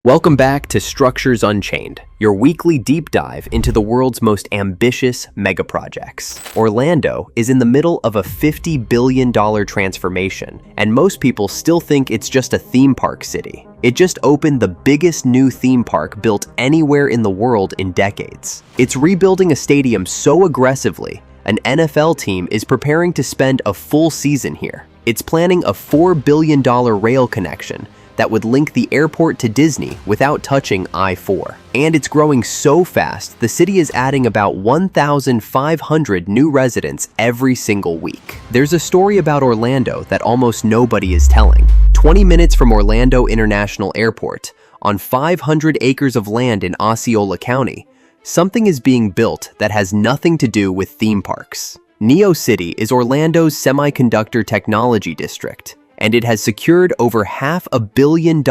Welcome back to Structures Unchained, your weekly deep dive into the world's most ambitious megaprojects. Orlando is in the middle of a $50 billion transformation, and most people still think it's just a theme park city. It just opened the biggest new theme park built anywhere in the world in decades. It's rebuilding a stadium so aggressively, an NFL team is preparing to spend a full season here. It's planning a $4 billion rail connection that would link the airport to Disney without touching I-4. And it's growing so fast, the city is adding about 1,500 new residents every single week. There's a story about Orlando that almost nobody is telling. 20 minutes from Orlando International Airport, on 500 acres of land in Osceola County, something is being built that has nothing to do with theme parks. Neo City is Orlando's semiconductor technology district, and it has secured over $500 million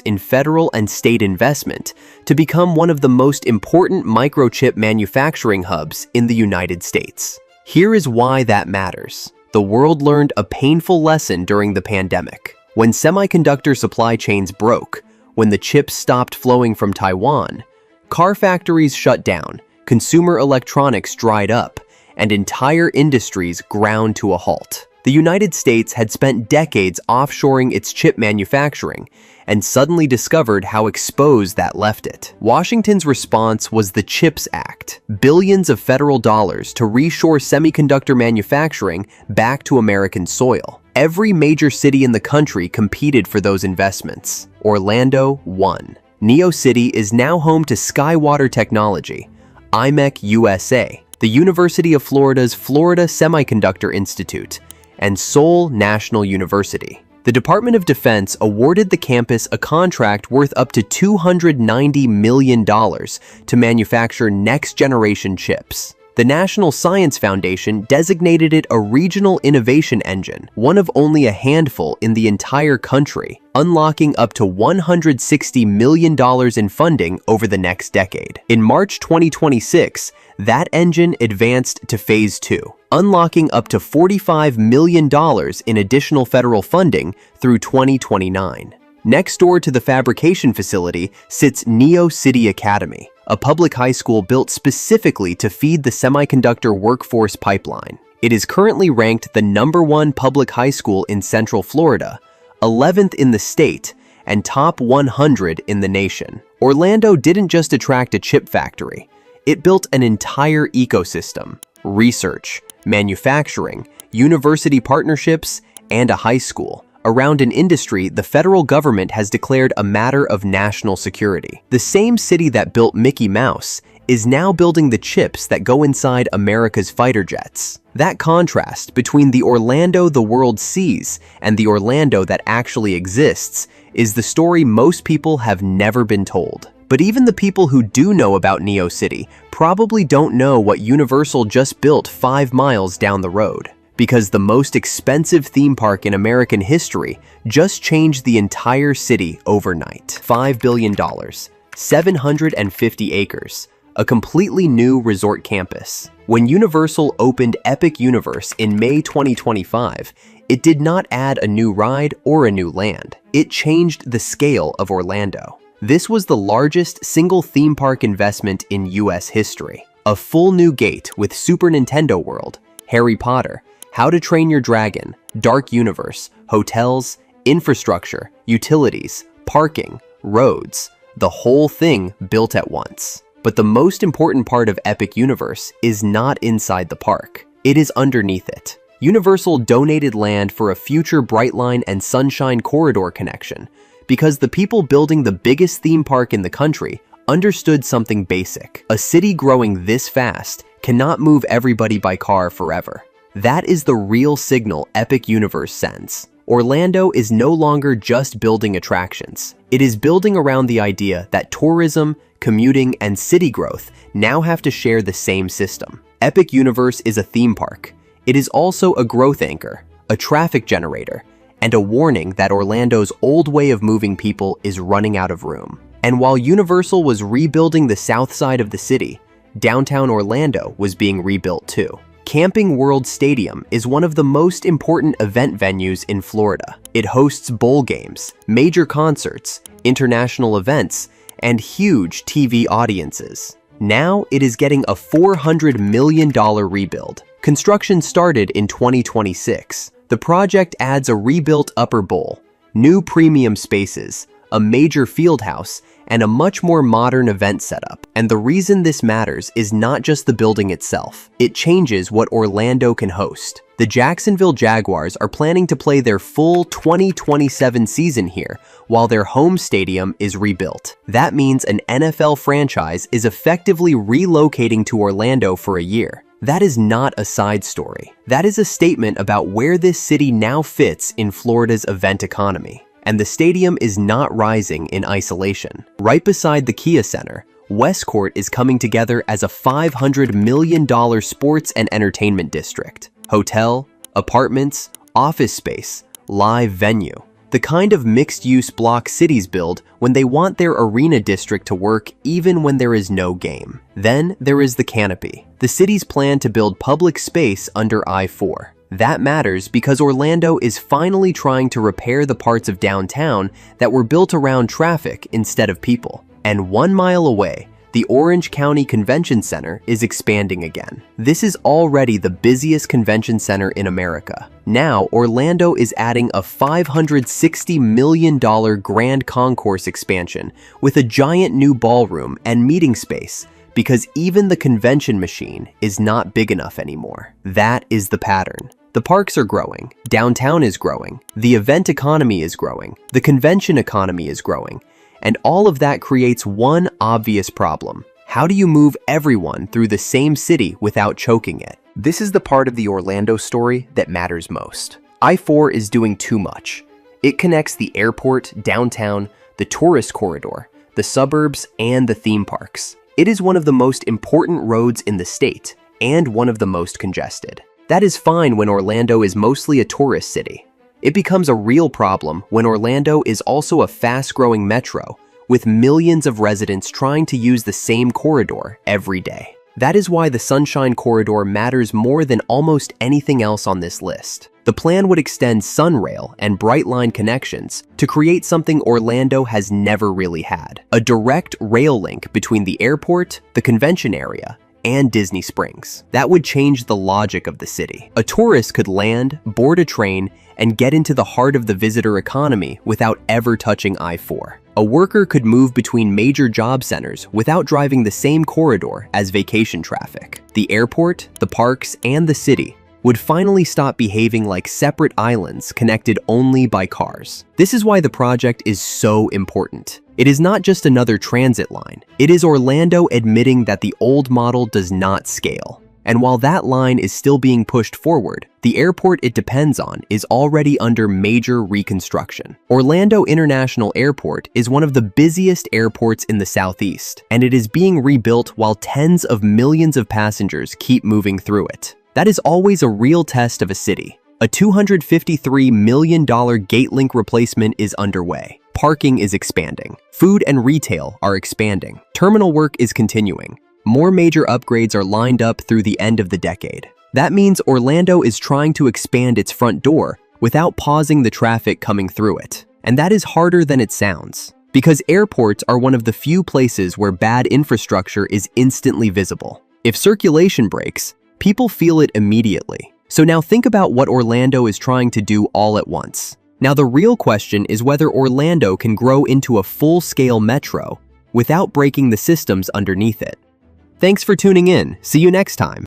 in federal and state investment to become one of the most important microchip manufacturing hubs in the United States. Here is why that matters. The world learned a painful lesson during the pandemic. When semiconductor supply chains broke, when the chips stopped flowing from Taiwan, car factories shut down, consumer electronics dried up, and entire industries ground to a halt. The United States had spent decades offshoring its chip manufacturing and suddenly discovered how exposed that left it. Washington's response was the CHIPS Act, billions of federal dollars to reshore semiconductor manufacturing back to American soil. Every major city in the country competed for those investments. Orlando won. Neo City is now home to Skywater Technology, IMEC USA, the University of Florida's Florida Semiconductor Institute, and Seoul National University. The Department of Defense awarded the campus a contract worth up to $290 million to manufacture next-generation chips. The National Science Foundation designated it a regional innovation engine, one of only a handful in the entire country, unlocking up to $160 million in funding over the next decade. In March 2026, that engine advanced to Phase 2, unlocking up to $45 million in additional federal funding through 2029. Next door to the fabrication facility sits Neo City Academy, a public high school built specifically to feed the semiconductor workforce pipeline. It is currently ranked the #1 public high school in Central Florida, 11th in the state, and top 100 in the nation. Orlando didn't just attract a chip factory. It built an entire ecosystem: research, manufacturing, university partnerships, and a high school around an industry the federal government has declared a matter of national security. The same city that built Mickey Mouse is now building the chips that go inside America's fighter jets. That contrast between the Orlando the world sees and the Orlando that actually exists is the story most people have never been told. But even the people who do know about Neo City probably don't know what Universal just built 5 miles down the road. Because the most expensive theme park in American history just changed the entire city overnight. $5 billion, 750 acres, a completely new resort campus. When Universal opened Epic Universe in May 2025, it did not add a new ride or a new land. It changed the scale of Orlando. This was the largest single theme park investment in US history. A full new gate with Super Nintendo World, Harry Potter, How to Train Your Dragon, Dark Universe, hotels, infrastructure, utilities, parking, roads, the whole thing built at once. But the most important part of Epic Universe is not inside the park. It is underneath it. Universal donated land for a future Brightline and Sunshine Corridor connection because the people building the biggest theme park in the country understood something basic. A city growing this fast cannot move everybody by car forever. That is the real signal Epic Universe sends. Orlando is no longer just building attractions. It is building around the idea that tourism, commuting, and city growth now have to share the same system. Epic Universe is a theme park. It is also a growth anchor, a traffic generator, and a warning that Orlando's old way of moving people is running out of room. And while Universal was rebuilding the south side of the city, downtown Orlando was being rebuilt too. Camping World Stadium is one of the most important event venues in Florida. It hosts bowl games, major concerts, international events, and huge TV audiences. Now it is getting a $400 million rebuild. Construction started in 2026. The project adds a rebuilt upper bowl, new premium spaces, a major field house, and a much more modern event setup. And the reason this matters is not just the building itself. It changes what Orlando can host. The Jacksonville Jaguars are planning to play their full 2027 season here, while their home stadium is rebuilt. That means an NFL franchise is effectively relocating to Orlando for a year. That is not a side story. That is a statement about where this city now fits in Florida's event economy. And the stadium is not rising in isolation. Right beside the Kia Center, Westcourt is coming together as a $500 million sports and entertainment district. Hotel, apartments, office space, live venue. The kind of mixed-use block cities build when they want their arena district to work even when there is no game. Then there is the canopy, the city's plan to build public space under I-4. That matters because Orlando is finally trying to repair the parts of downtown that were built around traffic instead of people. And 1 mile away, the Orange County Convention Center is expanding again. This is already the busiest convention center in America. Now, Orlando is adding a $560 million Grand Concourse expansion with a giant new ballroom and meeting space, because even the convention machine is not big enough anymore. That is the pattern. The parks are growing, downtown is growing, the event economy is growing, the convention economy is growing, and all of that creates one obvious problem. How do you move everyone through the same city without choking it? This is the part of the Orlando story that matters most. I-4 is doing too much. It connects the airport, downtown, the tourist corridor, the suburbs, and the theme parks. It is one of the most important roads in the state, and one of the most congested. That is fine when Orlando is mostly a tourist city. It becomes a real problem when Orlando is also a fast-growing metro, with millions of residents trying to use the same corridor every day. That is why the Sunshine Corridor matters more than almost anything else on this list. The plan would extend Sunrail and Brightline connections to create something Orlando has never really had: a direct rail link between the airport, the convention area, and Disney Springs. That would change the logic of the city. A tourist could land, board a train, and get into the heart of the visitor economy without ever touching I-4. A worker could move between major job centers without driving the same corridor as vacation traffic. The airport, the parks, and the city would finally stop behaving like separate islands connected only by cars. This is why the project is so important. It is not just another transit line. It is Orlando admitting that the old model does not scale. And while that line is still being pushed forward, the airport it depends on is already under major reconstruction. Orlando International Airport is one of the busiest airports in the Southeast, and it is being rebuilt while tens of millions of passengers keep moving through it. That is always a real test of a city. A $253 million gate link replacement is underway. Parking is expanding. Food and retail are expanding. Terminal work is continuing. More major upgrades are lined up through the end of the decade. That means Orlando is trying to expand its front door without pausing the traffic coming through it. And that is harder than it sounds, because airports are one of the few places where bad infrastructure is instantly visible. If circulation breaks, people feel it immediately. So now think about what Orlando is trying to do all at once. Now the real question is whether Orlando can grow into a full-scale metro without breaking the systems underneath it. Thanks for tuning in. See you next time.